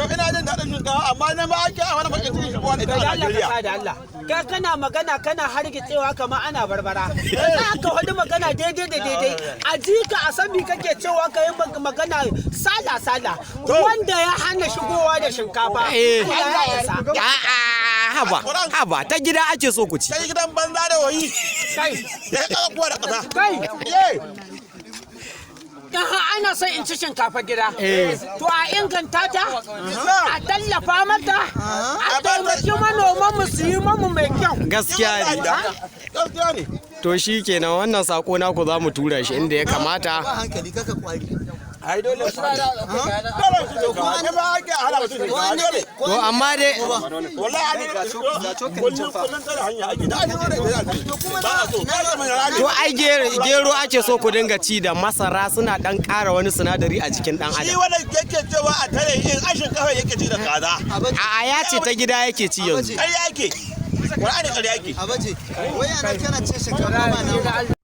ina jin daɗin shinkafa amma na ba ake a wani bakin cikin shinkafa ne ta Najeriya. Da Allah. Ka kana magana kana hargitsewa kamar ana barbara. Za ka wani magana daidai da daidai. A ji ka a sami kake cewa ka yi magana sala. Wanda ya hana shigowa da shinkafa. Haba ta gida ake so ku ci. Kai gidan banza da wayi. Kai. Ya kaka kuwa da ƙasa. Kai. Ana son in ci shinkafa gida. To a inganta ta, a tallafa mata, a taimaki manoman mu su yi mamu mai kyau. Gaskiya ne. To shi kenan wannan sako naku za mu tura shi inda ya kamata. hankali kaka kwari. Ai dole su da kuma ne ba ake hana mutum dole. To amma dai Wallahi kullum tsara hanya ake da ba so to ai gero ake so ku dinga ci da masara suna dan ƙara wani sinadari a jikin dan shi adam. wanda yake cewa a tare in ashin kawai yake ci da kaza. A ya ce ta gida yake ci yanzu. Ƙarya yake. Qur'ani ƙarya yake. Abaje, wai ana kana ce shinkafa ba na